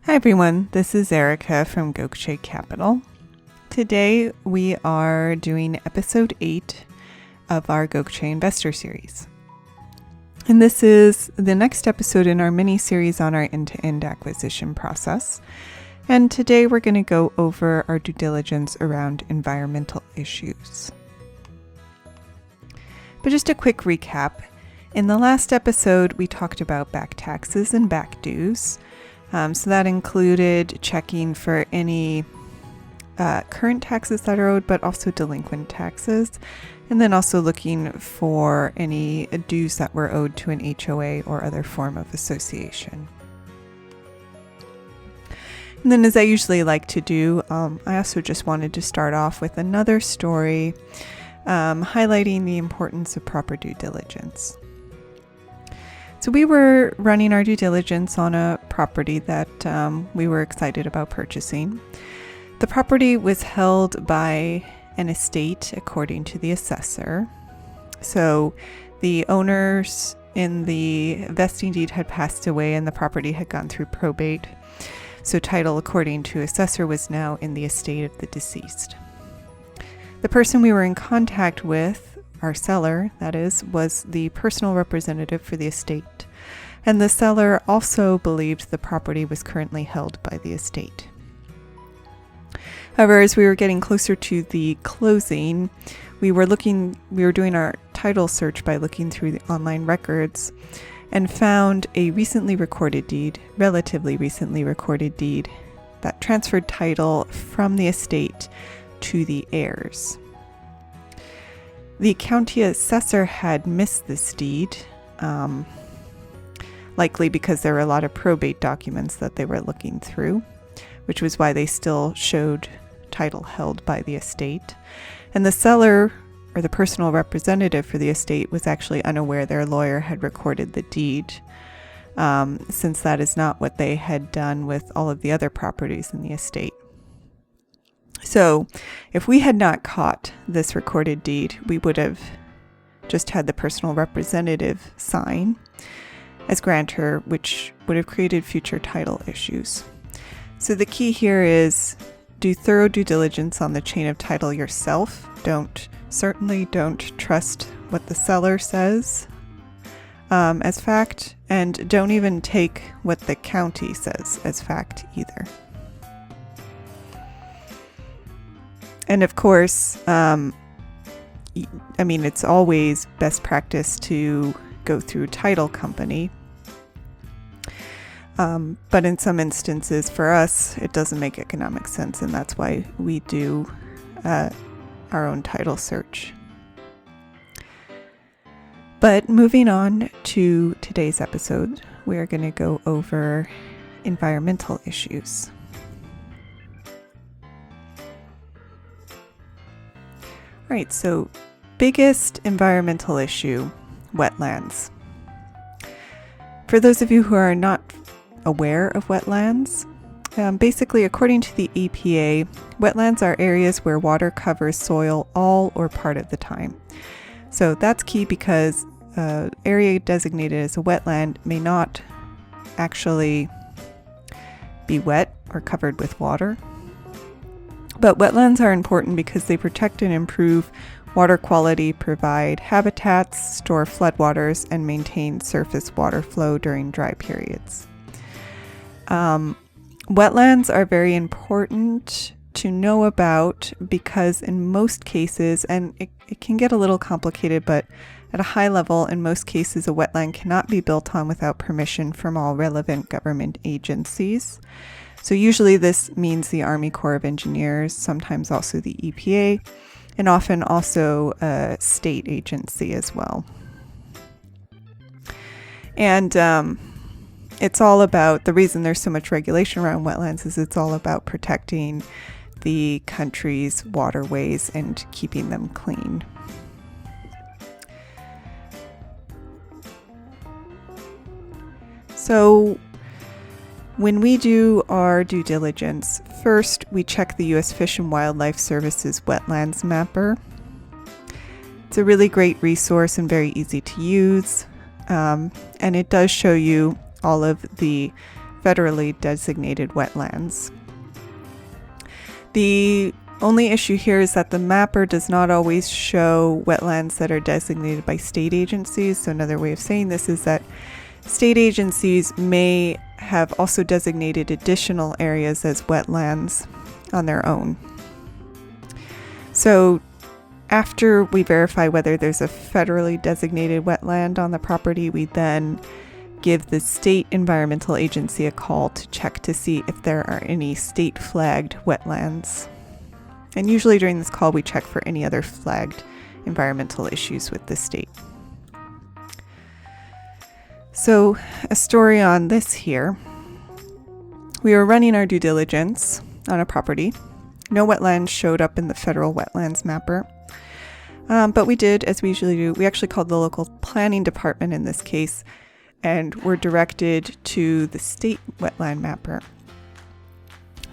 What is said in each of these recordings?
Hi everyone, this is Erica from Gokche Capital. Today we are doing episode 8 of our Gokche Investor Series. And this is the next episode in our mini-series on our end-to-end acquisition process. And today we're going to go over our due diligence around environmental issues. But just a quick recap. In the last episode, we talked about back taxes and back dues. So that included checking for any current taxes that are owed, but also delinquent taxes, and then also looking for any dues that were owed to an HOA or other form of association. And then, as I usually like to do, I also just wanted to start off with another story highlighting the importance of proper due diligence. So we were running our due diligence on a property that we were excited about purchasing. The property was held by an estate according to the assessor. So the owners in the vesting deed had passed away and the property had gone through probate. So title according to assessor was now in the estate of the deceased. The person we were in contact with, our seller, that is, was the personal representative for the estate, and the seller also believed the property was currently held by the estate. However, as we were getting closer to the closing, we were doing our title search by looking through the online records and found a relatively recently recorded deed that transferred title from the estate to the heirs. The county assessor had missed this deed, likely because there were a lot of probate documents that they were looking through, which was why they still showed title held by the estate. And the seller, or the personal representative for the estate, was actually unaware their lawyer had recorded the deed, since that is not what they had done with all of the other properties in the estate. So if we had not caught this recorded deed, we would have just had the personal representative sign as grantor, which would have created future title issues. So the key here is do thorough due diligence on the chain of title yourself. Certainly don't trust what the seller says as fact, and don't even take what the county says as fact either. And of course, it's always best practice to go through title company. But in some instances for us, it doesn't make economic sense, and that's why we do our own title search. But moving on to today's episode, we are going to go over environmental issues. All right, so biggest environmental issue, wetlands. For those of you who are not aware of wetlands, basically according to the EPA, wetlands are areas where water covers soil all or part of the time. So that's key because area designated as a wetland may not actually be wet or covered with water. But wetlands are important because they protect and improve water quality, provide habitats, store floodwaters, and maintain surface water flow during dry periods. Wetlands are very important to know about because in most cases, and it can get a little complicated, but at a high level, in most cases, a wetland cannot be built on without permission from all relevant government agencies. So usually this means the Army Corps of Engineers, sometimes also the EPA, and often also a state agency as well. And it's all about, the reason there's so much regulation around wetlands is it's all about protecting the country's waterways and keeping them clean. So when we do our due diligence, first we check the U.S. Fish and Wildlife Service's Wetlands Mapper. It's a really great resource and very easy to use, and it does show you all of the federally designated wetlands. The only issue here is that the mapper does not always show wetlands that are designated by state agencies. So another way of saying this is that state agencies may have also designated additional areas as wetlands on their own. So after we verify whether there's a federally designated wetland on the property, we then give the state environmental agency a call to check to see if there are any state flagged wetlands. And usually during this call, we check for any other flagged environmental issues with the state. So a story on this here. We were running our due diligence on a property. No wetlands showed up in the federal wetlands mapper. But we did, as we usually do, we actually called the local planning department in this case, and were directed to the state wetland mapper.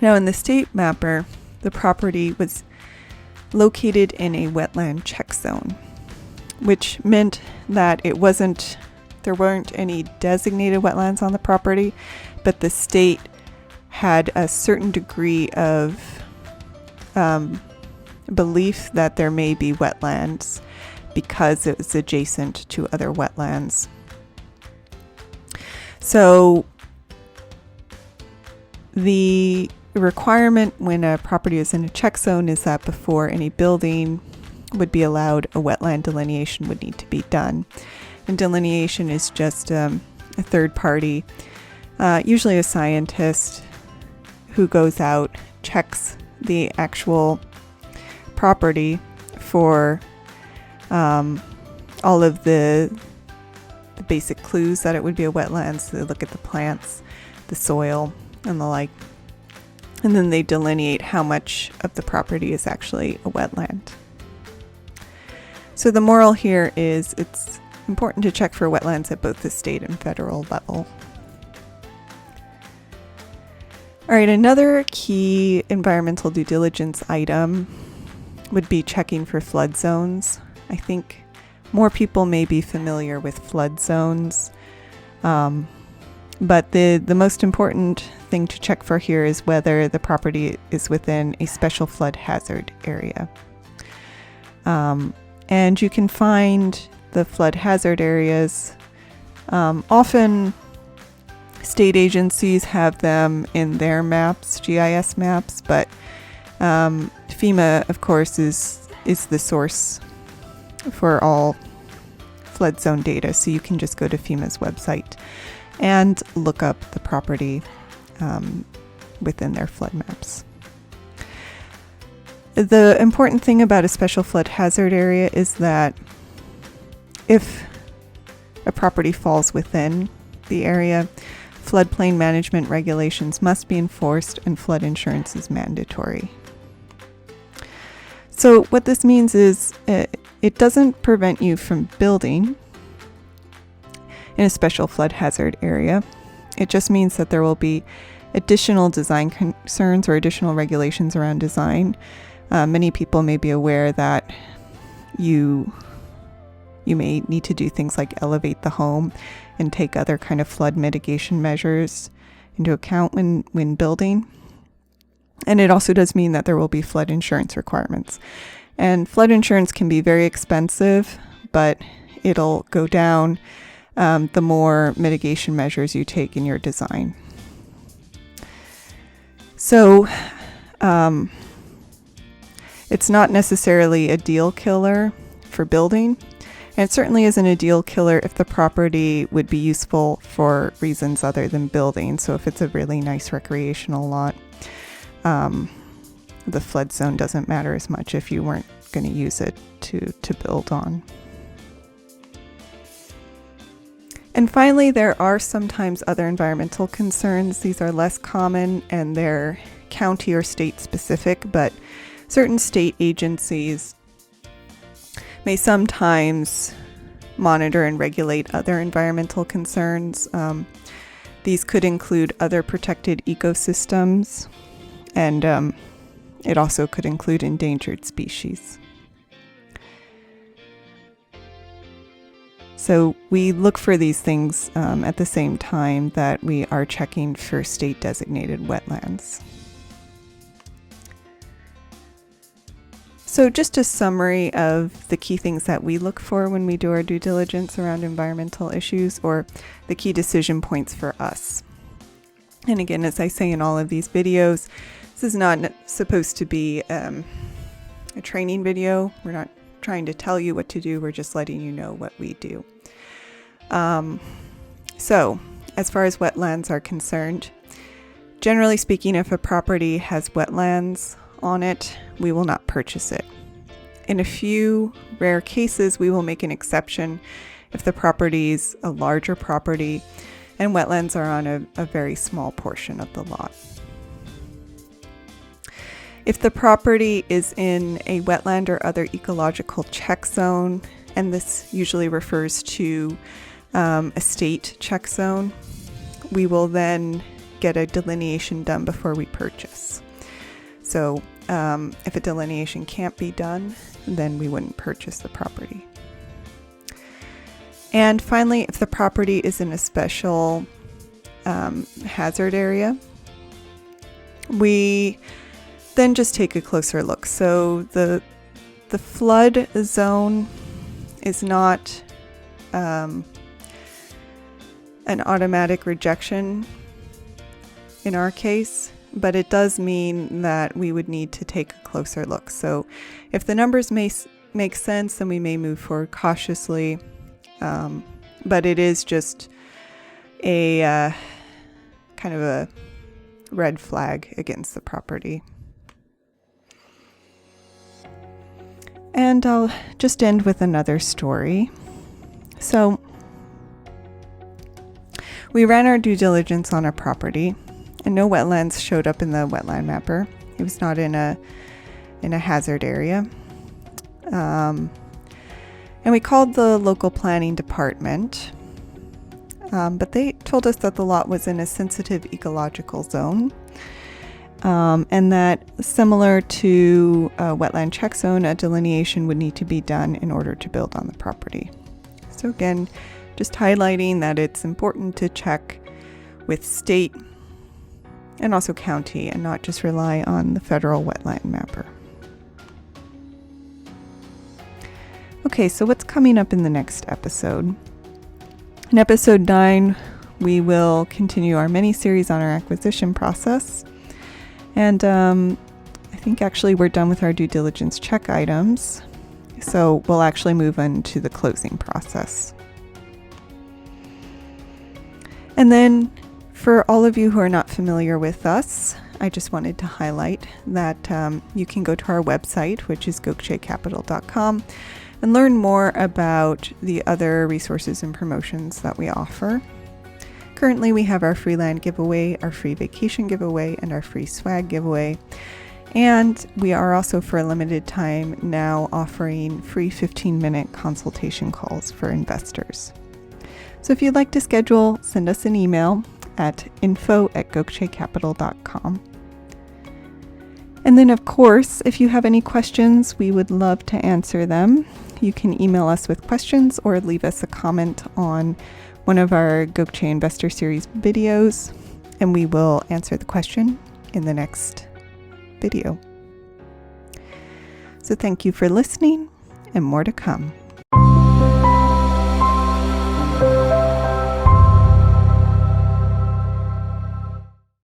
Now in the state mapper, the property was located in a wetland check zone, which meant that there weren't any designated wetlands on the property, but the state had a certain degree of belief that there may be wetlands because it was adjacent to other wetlands. So the requirement when a property is in a check zone is that before any building would be allowed, a wetland delineation would need to be done. And delineation is just a third party, usually a scientist, who goes out, checks the actual property for all of the basic clues that it would be a wetland. So they look at the plants, the soil, and the like. And then they delineate how much of the property is actually a wetland. So the moral here is it's important to check for wetlands at both the state and federal level. All right, another key environmental due diligence item would be checking for flood zones. I think more people may be familiar with flood zones, but the most important thing to check for here is whether the property is within a special flood hazard area. And you can find the flood hazard areas. Often state agencies have them in their maps, GIS maps, but FEMA, of course, is the source for all flood zone data. So you can just go to FEMA's website and look up the property within their flood maps. The important thing about a special flood hazard area is that if a property falls within the area, floodplain management regulations must be enforced and flood insurance is mandatory. So what this means is it doesn't prevent you from building in a special flood hazard area. It just means that there will be additional design concerns or additional regulations around design. Many people may be aware that you may need to do things like elevate the home and take other kind of flood mitigation measures into account when building. And it also does mean that there will be flood insurance requirements. And flood insurance can be very expensive, but it'll go down the more mitigation measures you take in your design. So it's not necessarily a deal killer for building. And it certainly isn't a deal killer if the property would be useful for reasons other than building. So if it's a really nice recreational lot, the flood zone doesn't matter as much if you weren't going to use it to build on. And finally, there are sometimes other environmental concerns. These are less common and they're county or state specific, but certain state agencies may sometimes monitor and regulate other environmental concerns. These could include other protected ecosystems, and it also could include endangered species. So we look for these things at the same time that we are checking for state designated wetlands. So just a summary of the key things that we look for when we do our due diligence around environmental issues, or the key decision points for us. And again, as I say in all of these videos, this is not supposed to be a training video. We're not trying to tell you what to do. We're just letting you know what we do. So as far as wetlands are concerned, generally speaking, if a property has wetlands on it, we will not purchase it. In a few rare cases, we will make an exception if the property is a larger property and wetlands are on a very small portion of the lot. If the property is in a wetland or other ecological check zone, and this usually refers to a state check zone, we will then get a delineation done before we purchase. So if a delineation can't be done, then we wouldn't purchase the property. And finally, if the property is in a special hazard area, we then just take a closer look. So the flood zone is not an automatic rejection in our case, but it does mean that we would need to take a closer look. So if the numbers make sense, then we may move forward cautiously, but it is just a kind of a red flag against the property. And I'll just end with another story. So we ran our due diligence on a property, and no wetlands showed up in the wetland mapper. It was not in a hazard area. And we called the local planning department, but they told us that the lot was in a sensitive ecological zone, and that similar to a wetland check zone, a delineation would need to be done in order to build on the property. So again, just highlighting that it's important to check with state and also county, and not just rely on the federal wetland mapper. Okay, so what's coming up in the next episode? In episode 9, we will continue our mini-series on our acquisition process. And I think actually we're done with our due diligence check items. So we'll actually move on to the closing process. And then for all of you who are not familiar with us, I just wanted to highlight that you can go to our website, which is gokchecapital.com, and learn more about the other resources and promotions that we offer. Currently, we have our free land giveaway, our free vacation giveaway, and our free swag giveaway. And we are also, for a limited time now, offering free 15-minute consultation calls for investors. So if you'd like to schedule, send us an email at info@gokchecapital.com. And then, of course, if you have any questions, we would love to answer them. You can email us with questions or leave us a comment on one of our Gokche Investor Series videos, and we will answer the question in the next video. So thank you for listening, and more to come.